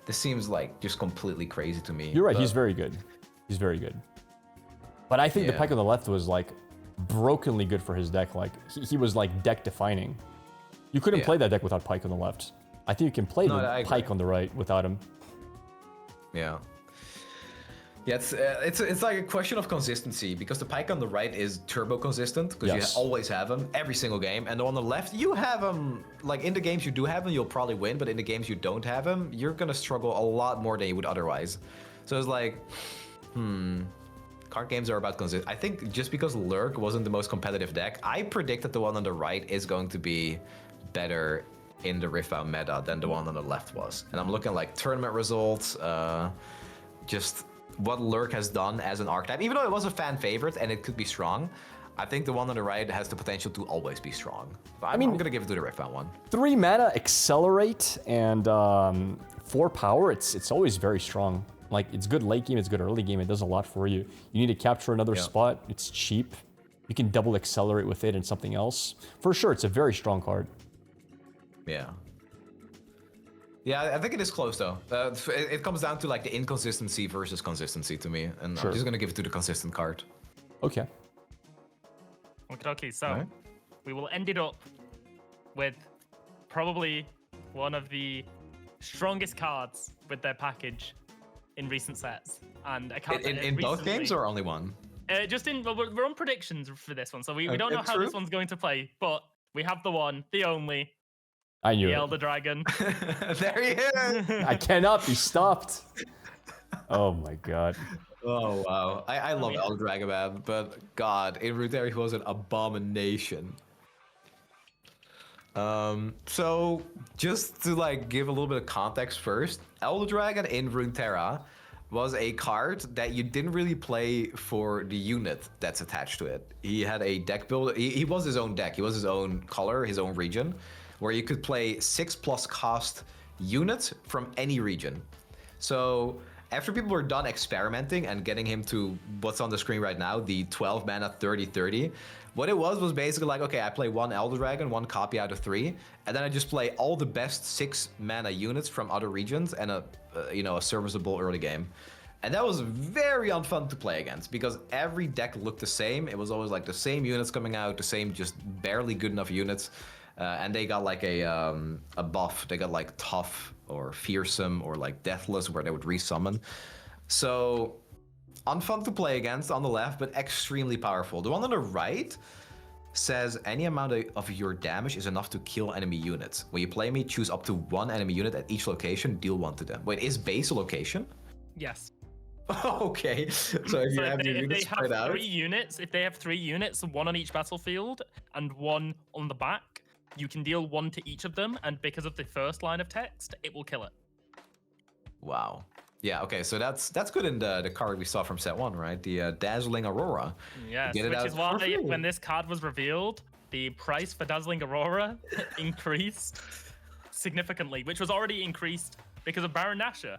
This seems like just completely crazy to me. You're right, he's very good. He's very good. But I think the Pyke on the left was like brokenly good for his deck. Like he was like deck defining. You couldn't play that deck without Pyke on the left. I think you can play the Pyke on the right without him. Yeah. Yeah, it's like a question of consistency because the Pyke on the right is turbo consistent because you always have him every single game, and on the left you have him like in the games you do have him you'll probably win, but in the games you don't have him you're gonna struggle a lot more than you would otherwise. So it's like, card games are about consistency. I think just because Lurk wasn't the most competitive deck, I predict that the one on the right is going to be better in the Riftbound meta than the one on the left was. And I'm looking like tournament results, just what Lurk has done as an archetype. Even though it was a fan favorite and it could be strong, I think the one on the right has the potential to always be strong. But I'm gonna give it to the Riftbound one. 3 mana, accelerate, and 4 power. It's always very strong. Like, it's good late game, it's good early game. It does a lot for you. You need to capture another spot. It's cheap. You can double accelerate with it and something else. For sure, it's a very strong card. Yeah. Yeah, I think it is close though. It comes down to like the inconsistency versus consistency to me, and I'm just gonna give it to the consistent card. Okay. Okay, so we will end it up with probably one of the strongest cards with their package in recent sets, and a card in both games or only one? We're on predictions for this one, so we don't know how this one's going to play, but we have the one, the only. I knew the it. Elder Dragon. There he is. I cannot be stopped. Oh my god. Oh wow. I love Elder Dragon, man, but god, in Runeterra he was an abomination. So just to like give a little bit of context first, Elder Dragon in Runeterra was a card that you didn't really play for the unit that's attached to it. He had a deck builder. He was his own deck. He was his own color, his own region, where you could play 6+ cost units from any region. So after people were done experimenting and getting him to what's on the screen right now, the 12 mana 30/30, what it was basically like, okay, I play 1 Elder Dragon, 1 copy out of 3, and then I just play all the best 6 mana units from other regions and a serviceable early game. And that was very unfun to play against because every deck looked the same. It was always like the same units coming out, the same just barely good enough units. And they got like a buff. They got like tough or fearsome or like deathless where they would resummon. So unfun to play against on the left, but extremely powerful. The one on the right says any amount of your damage is enough to kill enemy units. When you play me, choose up to 1 enemy unit at each location, deal 1 to them. Wait, is base a location? Yes. Okay. So if you have your units spread out. If they have 3 units, 1 on each battlefield and 1 on the back, you can deal 1 to each of them, and because of the first line of text, it will kill it. Wow. Yeah, okay, so that's good in the card we saw from set 1, right? The Dazzling Aurora. Yes, which is why when this card was revealed, the price for Dazzling Aurora increased significantly, which was already increased because of Baron Nashor.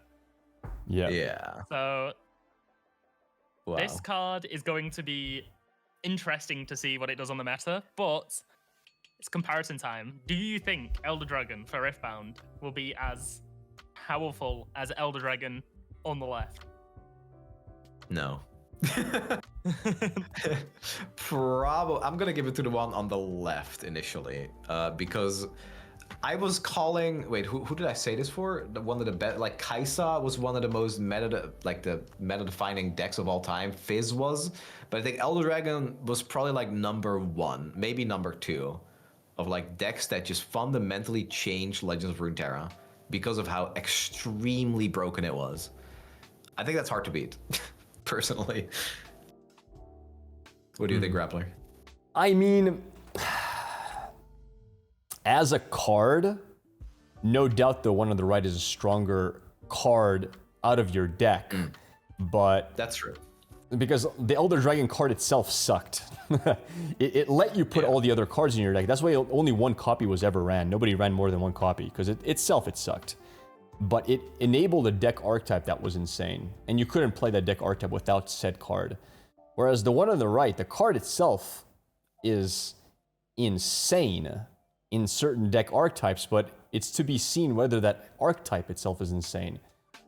Yeah. So this card is going to be interesting to see what it does on the meta, but it's comparison time. Do you think Elder Dragon for Riftbound will be as powerful as Elder Dragon on the left? No. Probably. I'm gonna give it to the one on the left initially, because I was calling. Wait, who did I say this for? One of the best. Like Kaisa was one of the most meta-defining decks of all time. Fizz was, but I think Elder Dragon was probably like number 1, maybe number 2, of like decks that just fundamentally changed Legends of Runeterra because of how extremely broken it was. I think that's hard to beat, personally. What do you think, Grappler? I mean, as a card, no doubt the one on the right is a stronger card out of your deck, but... That's true. Because the Elder Dragon card itself sucked. it let you put all the other cards in your deck. That's why only 1 copy was ever ran. Nobody ran more than 1 copy, because it sucked. But it enabled a deck archetype that was insane. And you couldn't play that deck archetype without said card. Whereas the one on the right, the card itself is insane in certain deck archetypes, but it's to be seen whether that archetype itself is insane.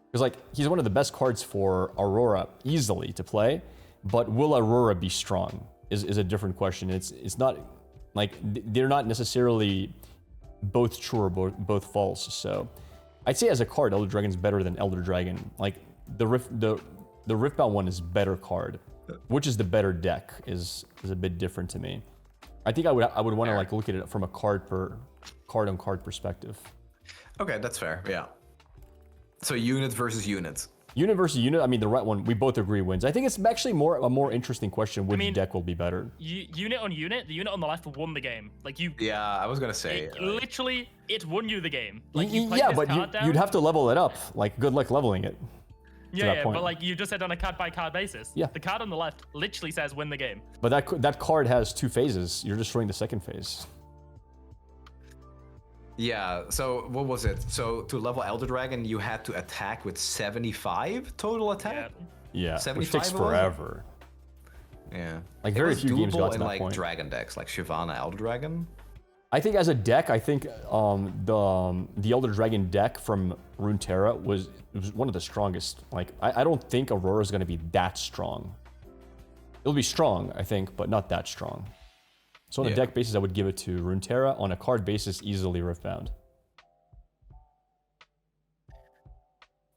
Because like, he's one of the best cards for Aurora easily to play, but will Aurora be strong is a different question. It's not, like, they're not necessarily both true or both false. So I'd say as a card, Elder Dragon's better than Elder Dragon. Like, the Riftbound one is better card. Which is the better deck is a bit different to me. I think I would want to like look at it from a card on card perspective. Okay, that's fair. Yeah. So unit versus unit. Unit versus unit. I mean, the right one. We both agree wins. I think it's actually a more interesting question. Which deck will be better? Unit on unit. The unit on the left won the game. Like you. Yeah, I was gonna say. Literally, it won you the game. Like yeah, but you'd have to level it up. Like good luck leveling it. Yeah, but like you just said on a card by card basis. Yeah. The card on the left literally says win the game. But that card has 2 phases. You're destroying the second phase. Yeah, so what was it? So to level Elder Dragon, you had to attack with 75 total attack? Yeah, which takes forever. Yeah. Like very few games got to in that like point. Dragon decks, like Shyvana Elder Dragon. I think as a deck, I think the Elder Dragon deck from Runeterra was one of the strongest. Like I don't think Aurora is going to be that strong. It'll be strong, I think, but not that strong. So on a deck basis, I would give it to Runeterra. On a card basis, easily Riftbound.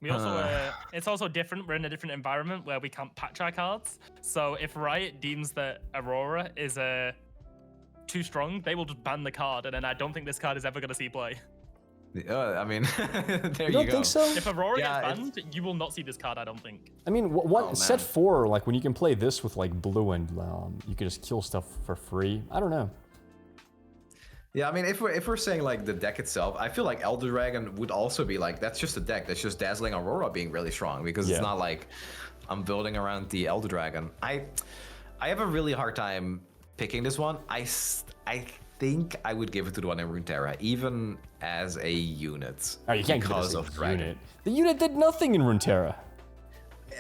We also, it's also different. We're in a different environment where we can't patch our cards. So if Riot deems that Aurora is too strong, they will just ban the card, and then I don't think this card is ever going to see play. I mean, there you don't think so? If Aurora gets banned, you will not see this card, I don't think. I mean, set 4, like when you can play this with like blue and you can just kill stuff for free. I don't know. Yeah, I mean, if we're saying like the deck itself, I feel like Elder Dragon would also be like, that's just a deck that's just dazzling Aurora being really strong, because it's not like I'm building around the Elder Dragon. I have a really hard time picking this one. I think I would give it to the one in Runeterra, even as a unit. Oh, you can't give it as a unit. The unit did nothing in Runeterra.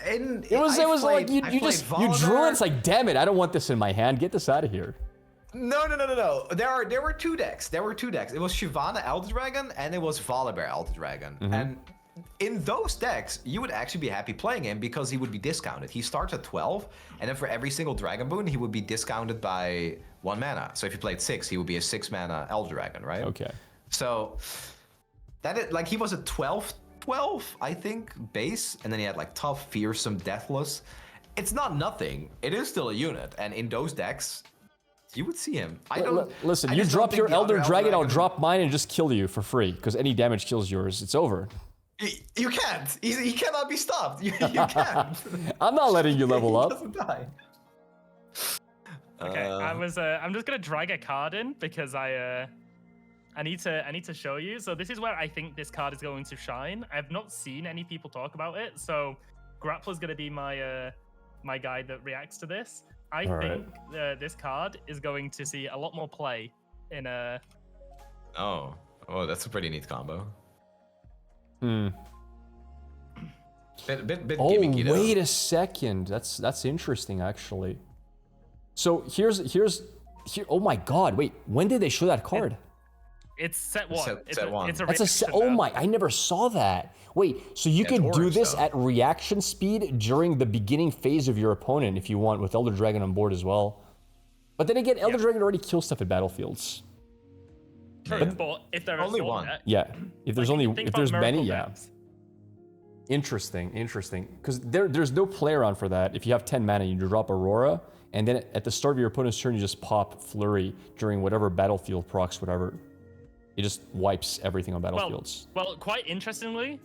And it was like you drew it. It's like, damn it, I don't want this in my hand. Get this out of here. No. There were 2 decks. It was Shyvana Elder Dragon and it was Volibear Elder Dragon. And in those decks, you would actually be happy playing him because he would be discounted. He starts at 12, and then for every single Dragon Boon, he would be discounted by 1 mana. So if you played 6, he would be a 6 mana Elder Dragon, right? Okay. So like he was a 12, I think, base, and then he had like tough, fearsome, deathless. It's not nothing. It is still a unit, and in those decks, you would see him. Listen, you drop your Elder Dragon, I'll drop mine and just kill you for free, because any damage kills yours. It's over. You can't. He cannot be stopped. You can't. I'm not letting you level up. He doesn't die. Okay, I'm just gonna drag a card in because I need to show you. So this is where I think this card is going to shine. I've not seen any people talk about it, so Grappler's gonna be my my guy that reacts to this. I think this card is going to see a lot more play in a. Oh, that's a pretty neat combo. Bit gimmicky, though. Wait a second. That's interesting, actually. So here's oh my god, wait, when did they show that card? It's set 1. Set 1. It's a That's a set. Oh my, I never saw that. Wait, so you can do this at reaction speed during the beginning phase of your opponent if you want, with Elder Dragon on board as well. But then again, Elder Dragon already kills stuff at battlefields. True, but if there are only one. If there's many, Interesting. Because there's no play around for that. If you have 10 mana, you drop Aurora, and then at the start of your opponent's turn, you just pop Flurry during whatever battlefield procs, whatever. It just wipes everything on battlefields. Well, quite interestingly,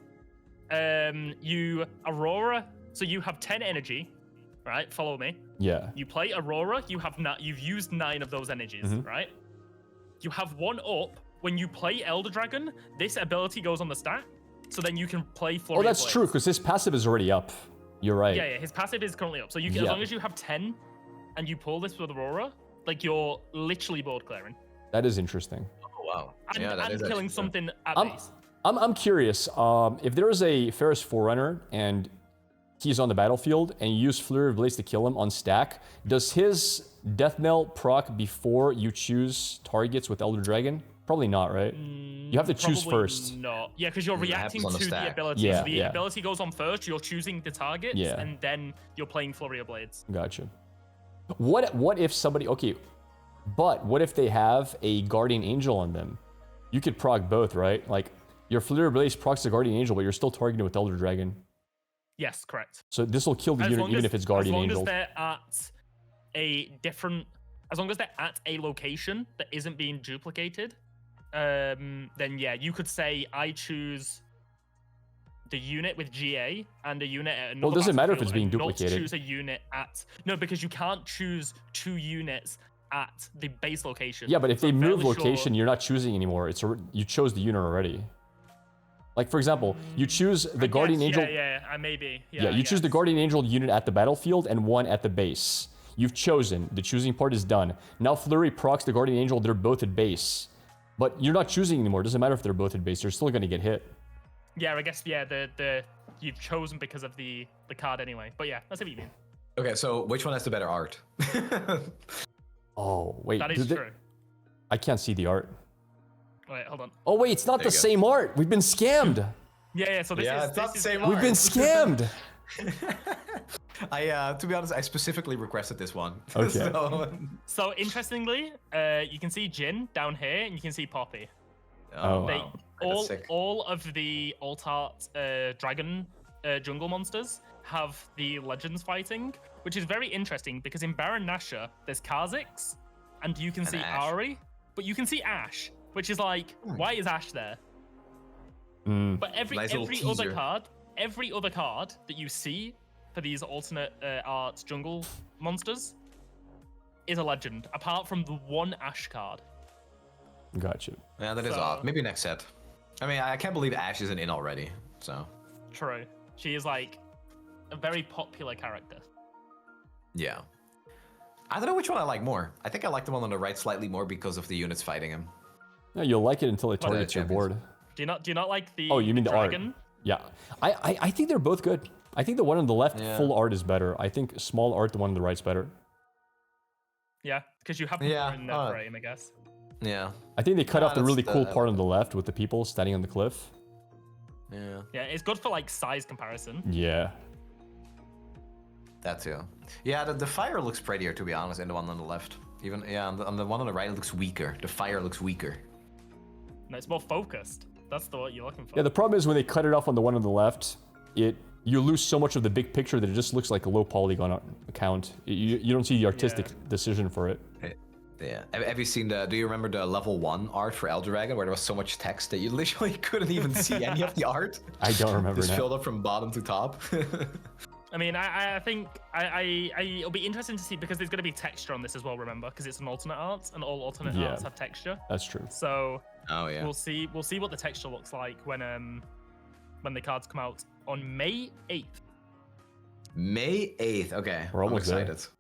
Aurora. So you have 10 energy, right? Follow me. Yeah. You play Aurora. You've used 9 of those energies, right? You have 1 up. When you play Elder Dragon, this ability goes on the stack, so then you can play Flurry. Oh, that's true, because his passive is already up. You're right. Yeah, his passive is currently up. So you can, as long as you have 10, and you pull this with Aurora, like you're literally board clearing. That is interesting. Oh wow. And killing something at base. I'm curious. If there is a Ferris Forerunner and he's on the battlefield and you use Flurry of Blades to kill him on stack, does his Death Knell proc before you choose targets with Elder Dragon? Probably not, right? You have to choose first. No. Yeah, because you're reacting to the ability. Yeah, so the ability goes on first, you're choosing the targets, and then you're playing Flurry of Blades. Gotcha. What if somebody... Okay, but what if they have a Guardian Angel on them? You could proc both, right? Like, your Flurry of Blades procs the Guardian Angel, but you're still targeting with Elder Dragon. Yes, correct. So this will kill the unit even if it's Guardian Angel. As long as they're at a different... As long as they're at a location that isn't being duplicated, then yeah, you could say I choose the unit with GA and a unit at another. Well, it doesn't matter if it's battlefield being and duplicated. Not choose a unit at no, because you can't choose 2 units at the base location. Yeah, but if they I'm move fairly location, you're not choosing anymore. You chose the unit already. Like for example, you choose the Guardian Angel. Yeah, maybe. Yeah, you choose the Guardian Angel unit at the battlefield and 1 at the base. You've chosen. The choosing part is done. Now Flurry procs the Guardian Angel. They're both at base, but you're not choosing anymore. It doesn't matter if they're both at base. They're still gonna get hit. Yeah, I guess the you've chosen because of the card anyway. But yeah, that's what you mean. Okay, so which one has the better art? Oh wait, That is true. I can't see the art. Wait, hold on. Oh wait, it's not the same art. We've been scammed. Yeah. So this is it's not the same We've been scammed. To be honest, I specifically requested this one. Okay. So interestingly, you can see Jin down here, and you can see Poppy. Oh, They wow. That's sick. all of the alt art dragon jungle monsters have the legends fighting, which is very interesting because in Baron Nashor there's Kha'Zix, and you can see Ashe. Ari, but you can see Ashe, which is like, why is Ashe there? But every Nice little other teaser. every other card that you see for these alternate art jungle monsters is a legend, apart from the one Ashe card. Gotcha. Yeah, that is odd. Maybe next set. I mean, I can't believe Ashe isn't in already. So. True. She is like a very popular character. Yeah. I don't know which one I like more. I think I like the one on the right slightly more because of the units fighting him. No, you'll like it until it targets your champions. board. Do you not like the Oh, you mean the dragon? art? Yeah. I think they're both good. I think the one on the left, Yeah. full art, is better. I think small art, the one on the right's better. Yeah, because you have more in that frame, I guess. Yeah. I think they cut off the that's really cool the- part on the left with the people standing on the cliff. Yeah. Yeah, it's good for like size comparison. Yeah. That too. Yeah, the fire looks prettier, to be honest, in the one on the left. Even, yeah, on the one on the right, it looks weaker. The fire looks weaker. No, it's more focused. That's what you're looking for. Yeah, the problem is when they cut it off on the one on the left, you lose so much of the big picture that it just looks like a low polygon count. You don't see the artistic decision for it. Yeah. Have you seen do you remember the level 1 art for Elder Dragon where there was so much text that you literally couldn't even see any of the art? I don't remember Just now. filled up from bottom to top. I mean, I think it'll be interesting to see because there's going to be texture on this as well. Remember, because it's an alternate art, and all alternate arts have texture. That's true. So yeah. we'll see what the texture looks like when the cards come out on May 8th. May 8th. Okay. We're almost I'm there. excited.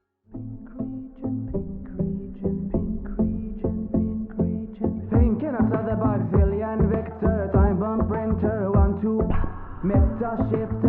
Thinking outside the box, alien Victor, time bomb printer, 1, 2, meta shift.